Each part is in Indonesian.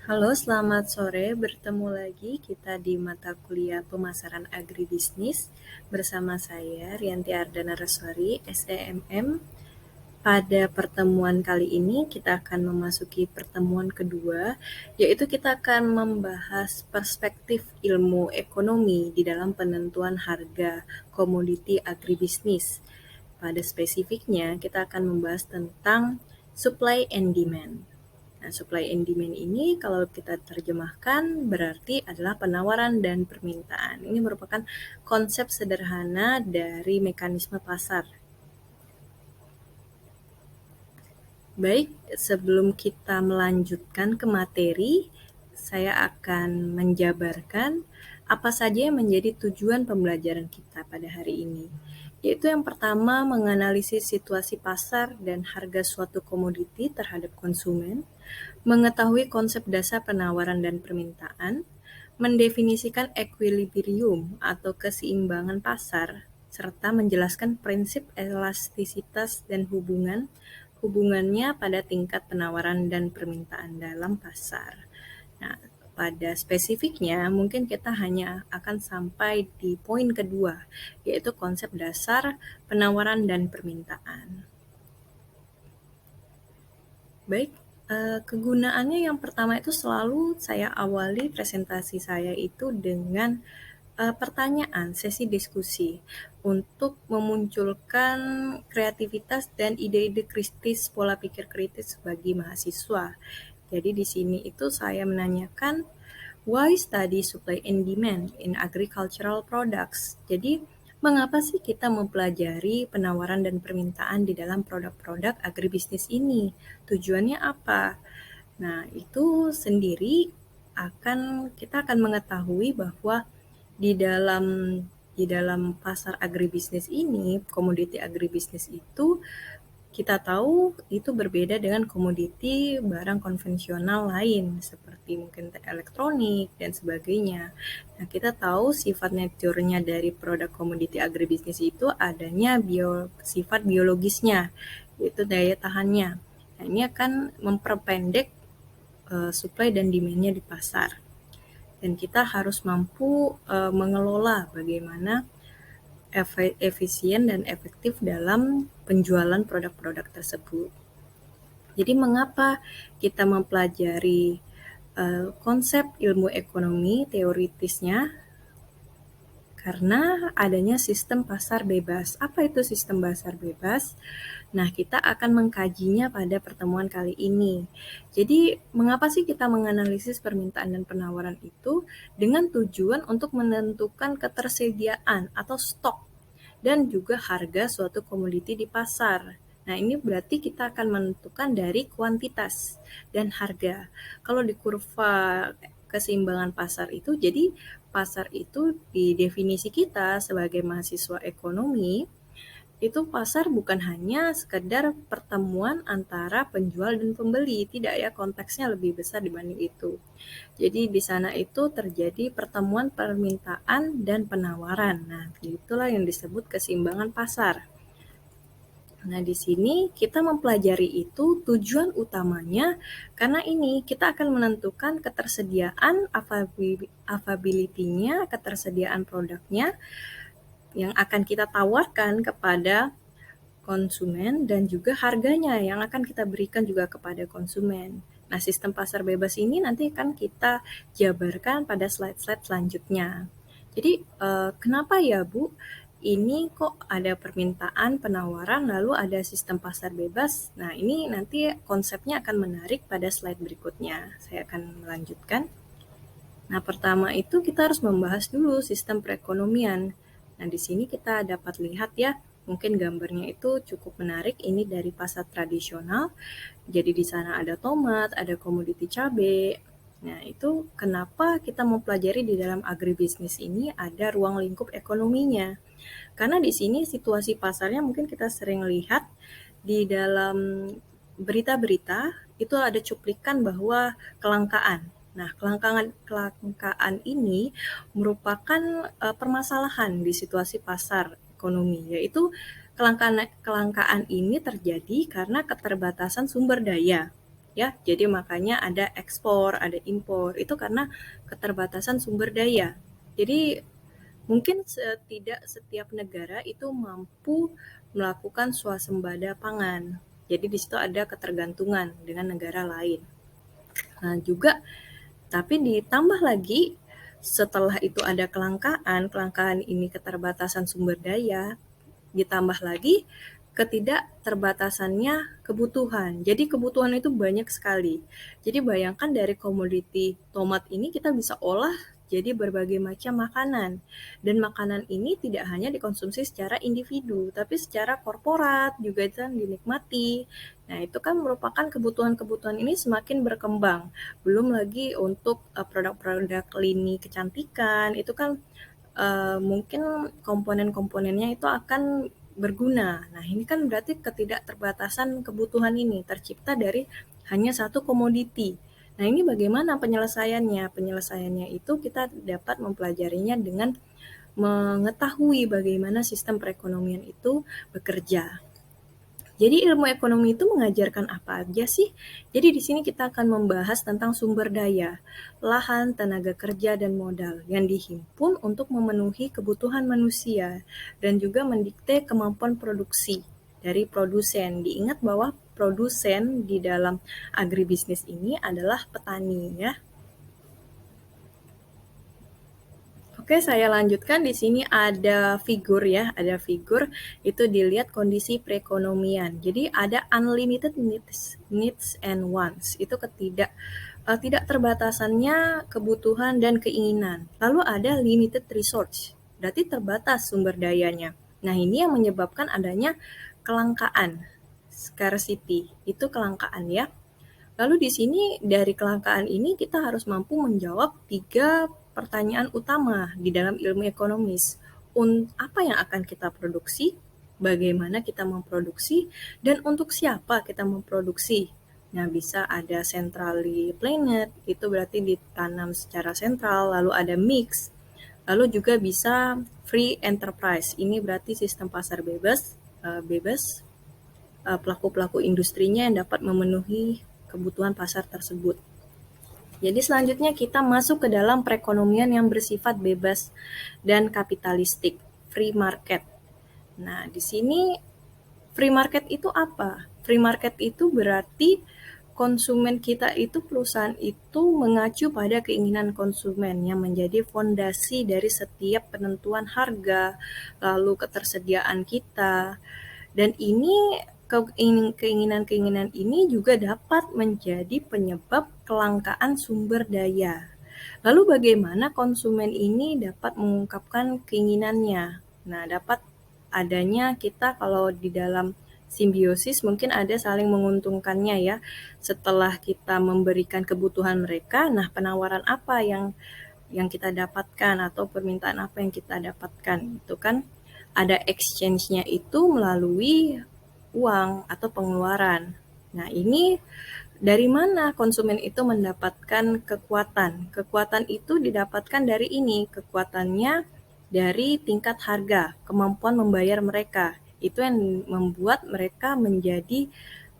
Halo, selamat sore. Bertemu lagi kita di mata kuliah Pemasaran Agribisnis bersama saya Rianti Ardana Reswari, SEMM. Pada pertemuan kali ini kita akan memasuki pertemuan kedua, yaitu kita akan membahas perspektif ilmu ekonomi di dalam penentuan harga komoditi agribisnis. Pada spesifiknya, kita akan membahas tentang supply and demand. Nah, supply and demand ini kalau kita terjemahkan berarti adalah penawaran dan permintaan. Ini merupakan konsep sederhana dari mekanisme pasar. Baik, sebelum kita melanjutkan ke materi, saya akan menjabarkan apa saja yang menjadi tujuan pembelajaran kita pada hari ini. Yaitu yang pertama, menganalisis situasi pasar dan harga suatu komoditi terhadap konsumen, mengetahui konsep dasar penawaran dan permintaan, mendefinisikan equilibrium atau keseimbangan pasar, serta menjelaskan prinsip elastisitas dan hubungannya pada tingkat penawaran dan permintaan dalam pasar. Nah, pada spesifiknya mungkin kita hanya akan sampai di poin kedua, yaitu konsep dasar penawaran dan permintaan. Baik, kegunaannya yang pertama itu selalu saya awali presentasi saya itu dengan pertanyaan, sesi diskusi untuk memunculkan kreativitas dan ide-ide kritis, pola pikir kritis bagi mahasiswa. Jadi di sini itu saya menanyakan why study supply and demand in agricultural products. Jadi mengapa sih kita mempelajari penawaran dan permintaan di dalam produk-produk agribisnis ini? Tujuannya apa? Nah, itu sendiri kita akan mengetahui bahwa di dalam pasar agribisnis ini, komoditi agribisnis itu kita tahu itu berbeda dengan komoditi barang konvensional lain seperti mungkin elektronik dan sebagainya. Nah, kita tahu sifat nature-nya dari produk komoditi agribisnis itu adanya sifat biologisnya, yaitu daya tahannya. Nah, ini akan memperpendek supply dan demand-nya di pasar. Dan kita harus mampu mengelola bagaimana efisien dan efektif dalam penjualan produk-produk tersebut. Jadi mengapa kita mempelajari konsep ilmu ekonomi teoritisnya? Karena adanya sistem pasar bebas. Apa itu sistem pasar bebas? Nah, kita akan mengkajinya pada pertemuan kali ini. Jadi, mengapa sih kita menganalisis permintaan dan penawaran itu dengan tujuan untuk menentukan ketersediaan atau stok dan juga harga suatu komoditi di pasar. Nah, ini berarti kita akan menentukan dari kuantitas dan harga. Kalau di kurva keseimbangan pasar itu, jadi pasar itu di definisi kita sebagai mahasiswa ekonomi, itu pasar bukan hanya sekedar pertemuan antara penjual dan pembeli, tidak ya, konteksnya lebih besar dibanding itu. Jadi di sana itu terjadi pertemuan permintaan dan penawaran. Nah, itulah yang disebut keseimbangan pasar. Nah, di sini kita mempelajari itu tujuan utamanya karena ini kita akan menentukan ketersediaan, availability-nya, ketersediaan produknya yang akan kita tawarkan kepada konsumen dan juga harganya yang akan kita berikan juga kepada konsumen. Nah, sistem pasar bebas ini nanti akan kita jabarkan pada slide-slide selanjutnya. Jadi, kenapa ya Bu, ini kok ada permintaan, penawaran, lalu ada sistem pasar bebas? Nah, ini nanti konsepnya akan menarik pada slide berikutnya. Saya akan melanjutkan. Nah, pertama itu kita harus membahas dulu sistem perekonomian. Nah, di sini kita dapat lihat ya, mungkin gambarnya itu cukup menarik. Ini dari pasar tradisional. Jadi di sana ada tomat, ada komoditi cabai. Nah, itu kenapa kita mempelajari di dalam agribisnis ini ada ruang lingkup ekonominya. Karena di sini situasi pasarnya mungkin kita sering lihat di dalam berita-berita itu ada cuplikan bahwa kelangkaan. Nah, kelangkaan ini merupakan permasalahan di situasi pasar ekonomi, yaitu kelangkaan ini terjadi karena keterbatasan sumber daya ya. Jadi makanya ada ekspor, ada impor. Itu karena keterbatasan sumber daya. Jadi mungkin tidak setiap negara itu mampu melakukan swasembada pangan. Jadi di situ ada ketergantungan dengan negara lain. Nah, juga tapi ditambah lagi setelah itu ada kelangkaan ini keterbatasan sumber daya, ditambah lagi ketidakterbatasannya kebutuhan. Jadi kebutuhan itu banyak sekali. Jadi bayangkan dari komoditi tomat ini kita bisa olah jadi berbagai macam makanan. Dan makanan ini tidak hanya dikonsumsi secara individu, tapi secara korporat juga kan dinikmati. Nah, itu kan merupakan kebutuhan-kebutuhan ini semakin berkembang. Belum lagi untuk produk-produk lini kecantikan, itu kan mungkin komponen-komponennya itu akan berguna. Nah, ini kan berarti ketidakterbatasan kebutuhan ini tercipta dari hanya satu komoditi. Nah, ini bagaimana penyelesaiannya? Penyelesaiannya itu kita dapat mempelajarinya dengan mengetahui bagaimana sistem perekonomian itu bekerja. Jadi ilmu ekonomi itu mengajarkan apa aja sih? Jadi di sini kita akan membahas tentang sumber daya, lahan, tenaga kerja, dan modal yang dihimpun untuk memenuhi kebutuhan manusia dan juga mendikte kemampuan produksi dari produsen. Diingat bahwa produsen di dalam agribisnis ini adalah petani ya. Oke, saya lanjutkan. Di sini ada figur ya, ada figur itu dilihat kondisi perekonomian. Jadi ada unlimited needs and wants. Itu tidak terbatasannya kebutuhan dan keinginan. Lalu ada limited resource, berarti terbatas sumber dayanya. Nah, ini yang menyebabkan adanya kelangkaan, scarcity. Itu kelangkaan ya. Lalu di sini dari kelangkaan ini kita harus mampu menjawab 3 pertanyaan utama di dalam ilmu ekonomis. Apa yang akan kita produksi, bagaimana kita memproduksi, dan untuk siapa kita memproduksi. Nah, bisa ada centrally planned, itu berarti ditanam secara sentral, lalu ada mix, lalu juga bisa free enterprise, ini berarti sistem pasar bebas pelaku-pelaku industrinya yang dapat memenuhi kebutuhan pasar tersebut. Jadi selanjutnya kita masuk ke dalam perekonomian yang bersifat bebas dan kapitalistik, free market. Nah, di sini free market itu apa? Free market itu berarti konsumen kita itu, perusahaan itu mengacu pada keinginan konsumen yang menjadi fondasi dari setiap penentuan harga, lalu ketersediaan kita. Dan ini keinginan-keinginan ini juga dapat menjadi penyebab kelangkaan sumber daya. Lalu bagaimana konsumen ini dapat mengungkapkan keinginannya? Nah, dapat adanya kita kalau di dalam simbiosis mungkin ada saling menguntungkannya ya. Setelah kita memberikan kebutuhan mereka, nah penawaran apa yang kita dapatkan atau permintaan apa yang kita dapatkan itu kan ada exchange-nya itu melalui uang atau pengeluaran. Nah, ini dari mana konsumen itu mendapatkan kekuatan? Kekuatan itu didapatkan dari ini, kekuatannya dari tingkat harga, kemampuan membayar mereka. Itu yang membuat mereka menjadi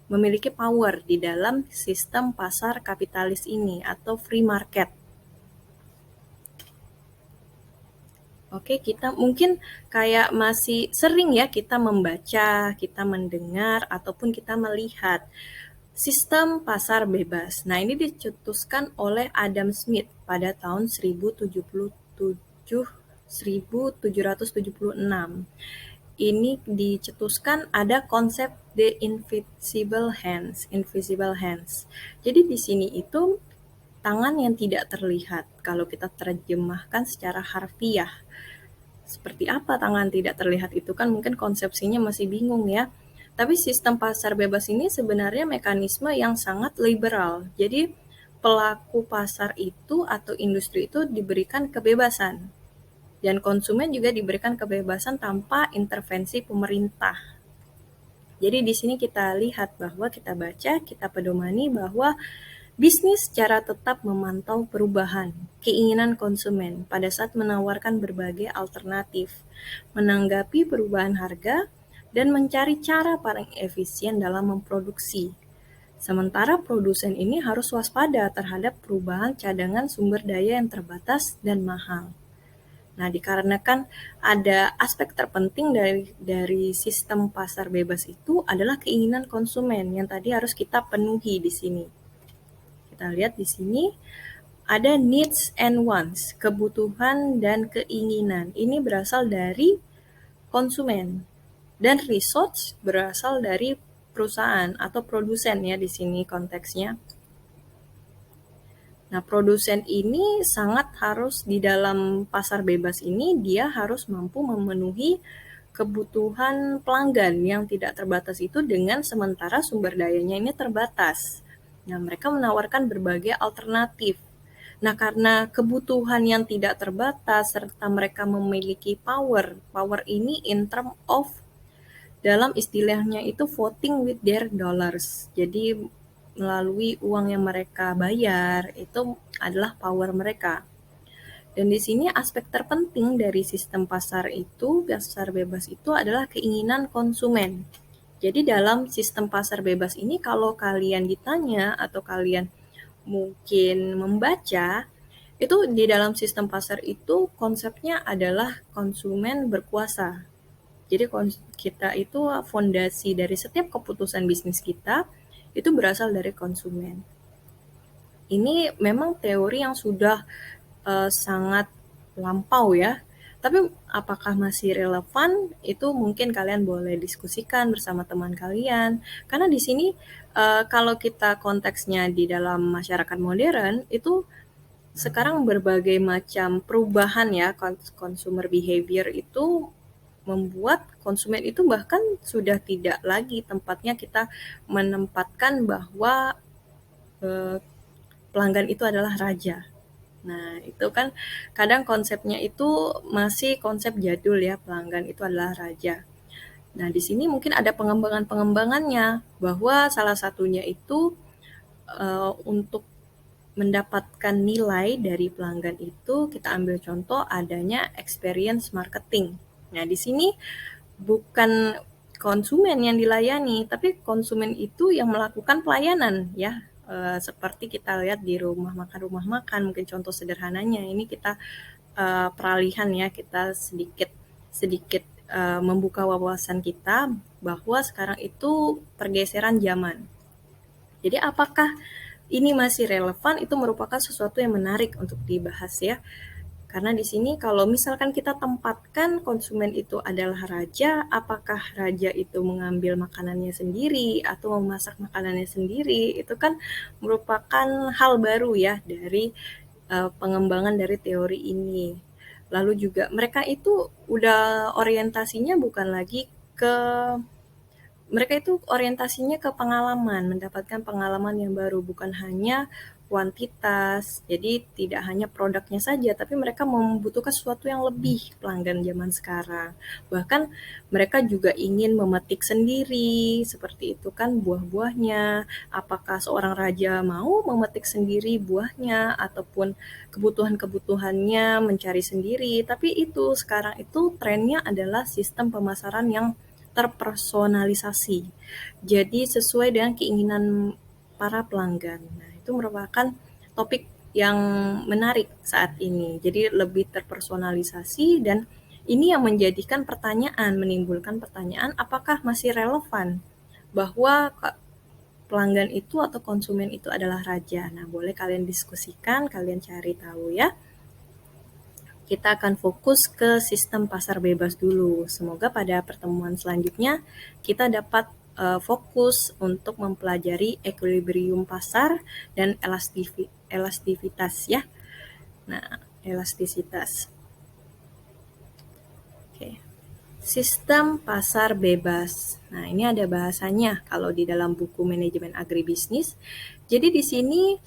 memiliki power di dalam sistem pasar kapitalis ini atau free market. Oke, kita mungkin kayak masih sering ya kita membaca, kita mendengar, ataupun kita melihat sistem pasar bebas. Nah, ini dicetuskan oleh Adam Smith pada tahun 1776. Ini dicetuskan ada konsep the invisible hands. Jadi di sini itu tangan yang tidak terlihat. Kalau kita terjemahkan secara harfiah, seperti apa tangan tidak terlihat itu kan mungkin konsepsinya masih bingung ya. Tapi sistem pasar bebas ini sebenarnya mekanisme yang sangat liberal. Jadi pelaku pasar itu atau industri itu diberikan kebebasan. Dan konsumen juga diberikan kebebasan tanpa intervensi pemerintah. Jadi di sini kita lihat bahwa kita baca, kita pedomani bahwa bisnis secara tetap memantau perubahan keinginan konsumen pada saat menawarkan berbagai alternatif, menanggapi perubahan harga, dan mencari cara paling efisien dalam memproduksi. Sementara produsen ini harus waspada terhadap perubahan cadangan sumber daya yang terbatas dan mahal. Nah, dikarenakan ada aspek terpenting dari sistem pasar bebas itu adalah keinginan konsumen yang tadi harus kita penuhi di sini. Kita lihat di sini ada needs and wants, kebutuhan dan keinginan. Ini berasal dari konsumen. Dan resource berasal dari perusahaan atau produsen ya di sini konteksnya. Nah, produsen ini sangat harus di dalam pasar bebas ini dia harus mampu memenuhi kebutuhan pelanggan yang tidak terbatas itu dengan sementara sumber dayanya ini terbatas. Nah, mereka menawarkan berbagai alternatif. Nah, karena kebutuhan yang tidak terbatas serta mereka memiliki power ini in term of dalam istilahnya itu voting with their dollars. Jadi melalui uang yang mereka bayar itu adalah power mereka. Dan di sini aspek terpenting dari sistem pasar bebas itu adalah keinginan konsumen. Jadi dalam sistem pasar bebas ini kalau kalian ditanya atau kalian mungkin membaca, itu di dalam sistem pasar itu konsepnya adalah konsumen berkuasa. Jadi kita itu fondasi dari setiap keputusan bisnis kita itu berasal dari konsumen. Ini memang teori yang sudah sangat lampau ya. Tapi apakah masih relevan? Itu mungkin kalian boleh diskusikan bersama teman kalian. Karena di sini kalau kita konteksnya di dalam masyarakat modern itu sekarang berbagai macam perubahan ya consumer behavior itu membuat konsumen itu bahkan sudah tidak lagi tempatnya kita menempatkan bahwa pelanggan itu adalah raja. Nah, itu kan kadang konsepnya itu masih konsep jadul ya, pelanggan itu adalah raja. Nah, di sini mungkin ada pengembangan-pengembangannya bahwa salah satunya itu untuk mendapatkan nilai dari pelanggan itu kita ambil contoh adanya experience marketing. Nah, di sini bukan konsumen yang dilayani, tapi konsumen itu yang melakukan pelayanan ya. Seperti kita lihat di rumah makan, mungkin contoh sederhananya ini kita peralihan ya, kita sedikit membuka wawasan kita bahwa sekarang itu pergeseran zaman. Jadi apakah ini masih relevan? Itu merupakan sesuatu yang menarik untuk dibahas ya. Karena di sini kalau misalkan kita tempatkan konsumen itu adalah raja, apakah raja itu mengambil makanannya sendiri atau memasak makanannya sendiri, itu kan merupakan hal baru ya dari pengembangan dari teori ini. Lalu juga mereka itu udah orientasinya bukan lagi ke mereka itu orientasinya ke pengalaman, mendapatkan pengalaman yang baru, bukan hanya kuantitas. Jadi tidak hanya produknya saja, tapi mereka membutuhkan sesuatu yang lebih pelanggan zaman sekarang. Bahkan mereka juga ingin memetik sendiri, seperti itu kan buah-buahnya. Apakah seorang raja mau memetik sendiri buahnya, ataupun kebutuhan-kebutuhannya mencari sendiri. Tapi itu sekarang itu trennya adalah sistem pemasaran yang terpersonalisasi. Jadi sesuai dengan keinginan para pelanggan. Nah, itu merupakan topik yang menarik saat ini. Jadi lebih terpersonalisasi dan ini yang menjadikan menimbulkan pertanyaan apakah masih relevan bahwa pelanggan itu atau konsumen itu adalah raja. Nah, boleh kalian diskusikan, kalian cari tahu ya. Kita akan fokus ke sistem pasar bebas dulu. Semoga pada pertemuan selanjutnya kita dapat fokus untuk mempelajari equilibrium pasar dan elastisitas ya. Nah, elastisitas. Oke. Sistem pasar bebas. Nah, ini ada bahasanya kalau di dalam buku manajemen agribisnis. Jadi di sini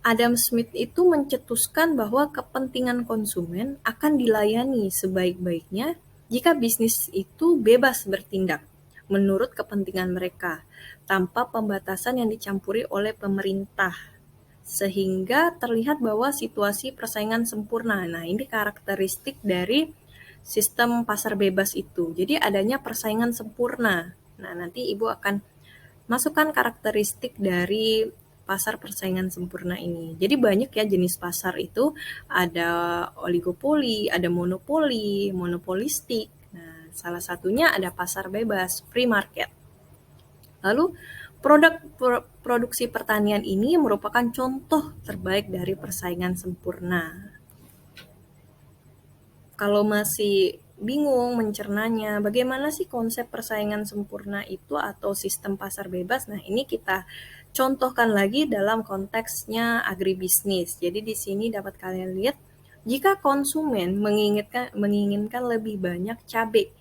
Adam Smith itu mencetuskan bahwa kepentingan konsumen akan dilayani sebaik-baiknya jika bisnis itu bebas bertindak menurut kepentingan mereka, tanpa pembatasan yang dicampuri oleh pemerintah. Sehingga terlihat bahwa situasi persaingan sempurna. Nah, ini karakteristik dari sistem pasar bebas itu. Jadi adanya persaingan sempurna. Nah, nanti Ibu akan masukkan karakteristik dari pasar persaingan sempurna ini. Jadi banyak ya jenis pasar itu, ada oligopoli, ada monopoli, monopolistik. Nah, salah satunya ada pasar bebas, free market. Lalu produksi pertanian ini merupakan contoh terbaik dari persaingan sempurna. Kalau masih bingung mencernanya, bagaimana sih konsep persaingan sempurna itu atau sistem pasar bebas? Nah, ini kita contohkan lagi dalam konteksnya agribisnis. Jadi di sini dapat kalian lihat, jika konsumen menginginkan lebih banyak cabai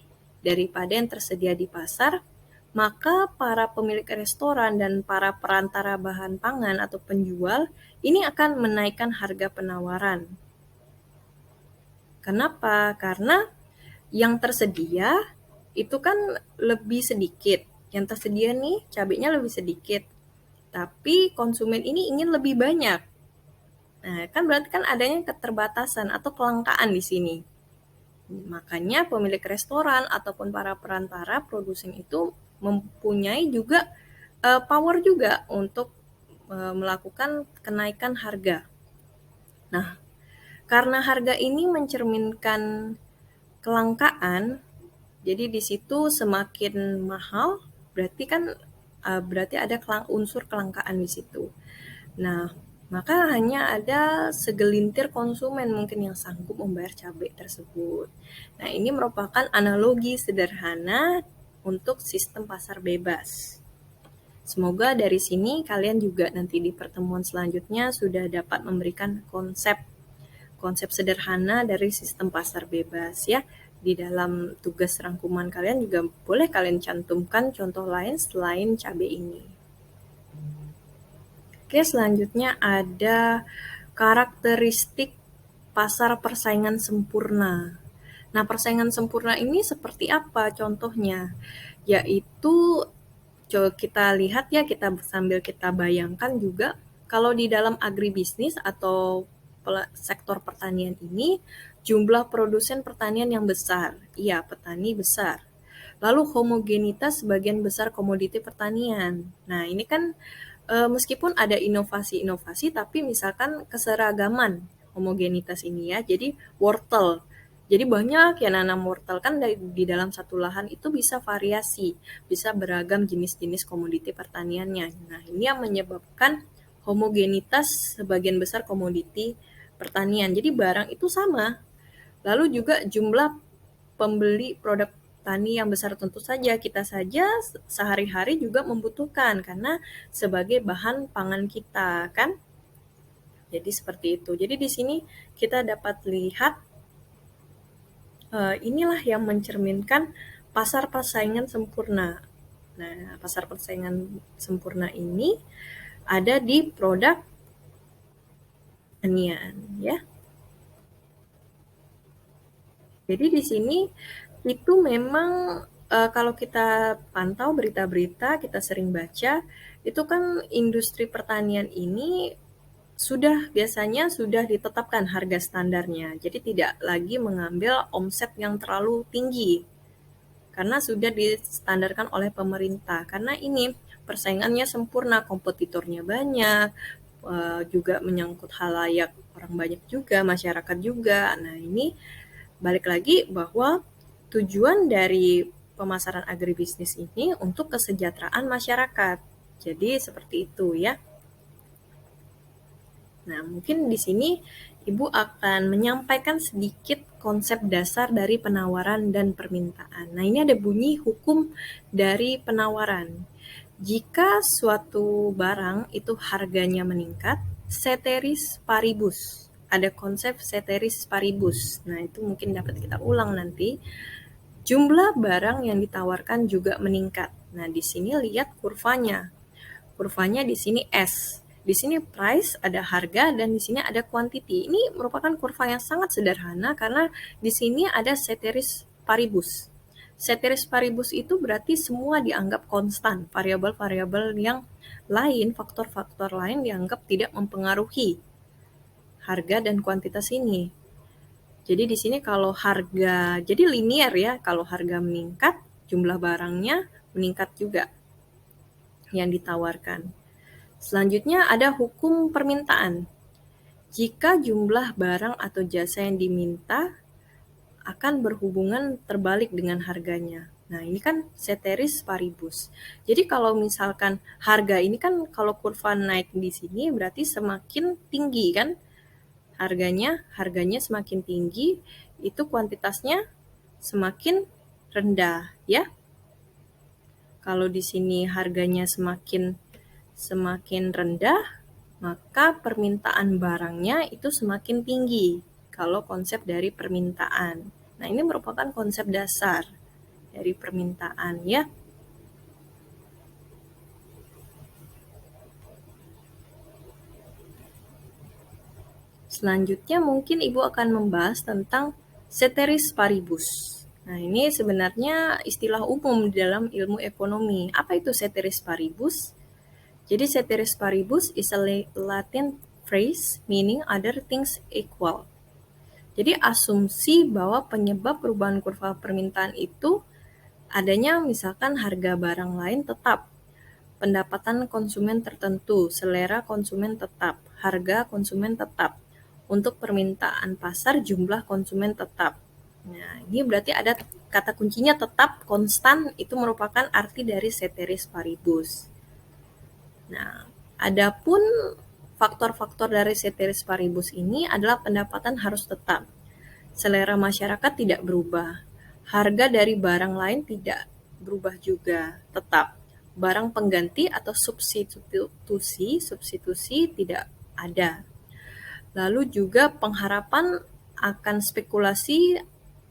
daripada yang tersedia di pasar, maka para pemilik restoran dan para perantara bahan pangan atau penjual ini akan menaikkan harga penawaran. Kenapa? Karena yang tersedia itu kan lebih sedikit. Yang tersedia nih cabenya lebih sedikit. Tapi konsumen ini ingin lebih banyak. Nah, kan berarti kan adanya keterbatasan atau kelangkaan di sini. Makanya pemilik restoran ataupun para perantara produsen itu mempunyai juga power juga untuk melakukan kenaikan harga. Nah, karena harga ini mencerminkan kelangkaan, jadi di situ semakin mahal, berarti kan berarti ada unsur kelangkaan di situ. Nah, maka hanya ada segelintir konsumen mungkin yang sanggup membayar cabai tersebut. Nah, ini merupakan analogi sederhana untuk sistem pasar bebas. Semoga dari sini kalian juga nanti di pertemuan selanjutnya sudah dapat memberikan konsep sederhana dari sistem pasar bebas ya. Di dalam tugas rangkuman kalian juga boleh kalian cantumkan contoh lain selain cabai ini. Oke, selanjutnya ada karakteristik pasar persaingan sempurna. Nah, persaingan sempurna ini seperti apa contohnya? Yaitu kita lihat ya, sambil kita bayangkan juga kalau di dalam agribisnis atau sektor pertanian ini jumlah produsen pertanian yang besar. Iya, petani besar. Lalu homogenitas sebagian besar komoditi pertanian. Nah, ini kan meskipun ada inovasi-inovasi tapi misalkan keseragaman homogenitas ini ya. Jadi wortel. Jadi banyak yang nanam wortel kan di dalam satu lahan itu bisa variasi, bisa beragam jenis-jenis komoditi pertaniannya. Nah, ini yang menyebabkan homogenitas sebagian besar komoditi pertanian. Jadi barang itu sama. Lalu juga jumlah pembeli produk tani yang besar tentu saja kita saja sehari-hari juga membutuhkan karena sebagai bahan pangan kita kan. Jadi seperti itu. Jadi di sini kita dapat lihat inilah yang mencerminkan pasar persaingan sempurna. Nah, pasar persaingan sempurna ini ada di produk pertanian ya. Jadi di sini itu memang kalau kita pantau berita-berita, kita sering baca, itu kan industri pertanian ini biasanya sudah ditetapkan harga standarnya. Jadi tidak lagi mengambil omset yang terlalu tinggi. Karena sudah distandarkan oleh pemerintah. Karena ini persaingannya sempurna, kompetitornya banyak, juga menyangkut halayak orang banyak juga, masyarakat juga. Nah, ini balik lagi bahwa tujuan dari pemasaran agribisnis ini untuk kesejahteraan masyarakat. Jadi seperti itu ya. Nah, mungkin di sini Ibu akan menyampaikan sedikit konsep dasar dari penawaran dan permintaan. Nah, ini ada bunyi hukum dari penawaran. Jika suatu barang itu harganya meningkat, ceteris paribus. Ada konsep ceteris paribus. Nah, itu mungkin dapat kita ulang nanti. Jumlah barang yang ditawarkan juga meningkat. Nah, di sini lihat kurvanya. Kurvanya di sini S. Di sini price, ada harga, dan di sini ada quantity. Ini merupakan kurva yang sangat sederhana karena di sini ada ceteris paribus. Ceteris paribus itu berarti semua dianggap konstan. Variabel-variabel yang lain, faktor-faktor lain dianggap tidak mempengaruhi harga dan kuantitas ini. Jadi di sini kalau harga, jadi linear ya, kalau harga meningkat, jumlah barangnya meningkat juga. yang ditawarkan. Selanjutnya ada hukum permintaan. Jika jumlah barang atau jasa yang diminta akan berhubungan terbalik dengan harganya. Nah, ini kan ceteris paribus. Jadi kalau misalkan harga ini kan kalau kurva naik di sini berarti semakin tinggi kan harganya semakin tinggi, itu kuantitasnya semakin rendah ya. Kalau di sini harganya semakin rendah, maka permintaan barangnya itu semakin tinggi kalau konsep dari permintaan. Nah, ini merupakan konsep dasar dari permintaan ya. Selanjutnya mungkin Ibu akan membahas tentang ceteris paribus. Nah, ini sebenarnya istilah umum dalam ilmu ekonomi. Apa itu ceteris paribus? Jadi ceteris paribus is a Latin phrase meaning other things equal. Jadi asumsi bahwa penyebab perubahan kurva permintaan itu adanya misalkan harga barang lain tetap, pendapatan konsumen tertentu, selera konsumen tetap, harga konsumen tetap. Untuk permintaan pasar jumlah konsumen tetap. Nah, ini berarti ada kata kuncinya tetap, konstan, itu merupakan arti dari ceteris paribus. Nah, adapun faktor-faktor dari ceteris paribus ini adalah pendapatan harus tetap, selera masyarakat tidak berubah, harga dari barang lain tidak berubah juga, tetap. Barang pengganti atau substitusi tidak ada. Lalu juga pengharapan akan spekulasi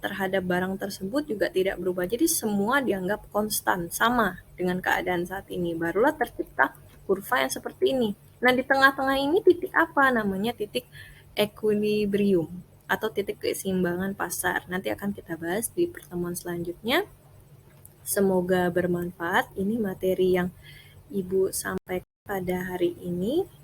terhadap barang tersebut juga tidak berubah. Jadi semua dianggap konstan, sama dengan keadaan saat ini. Barulah tercipta kurva yang seperti ini. Nah, di tengah-tengah ini titik apa? Namanya titik equilibrium atau titik keseimbangan pasar. Nanti akan kita bahas di pertemuan selanjutnya. Semoga bermanfaat. Ini materi yang Ibu sampaikan pada hari ini.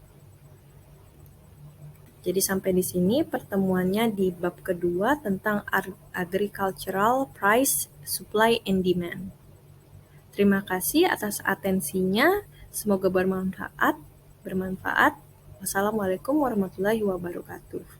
Jadi sampai di sini pertemuannya di bab kedua tentang agricultural price, supply and demand. Terima kasih atas atensinya. Semoga bermanfaat. Wassalamualaikum warahmatullahi wabarakatuh.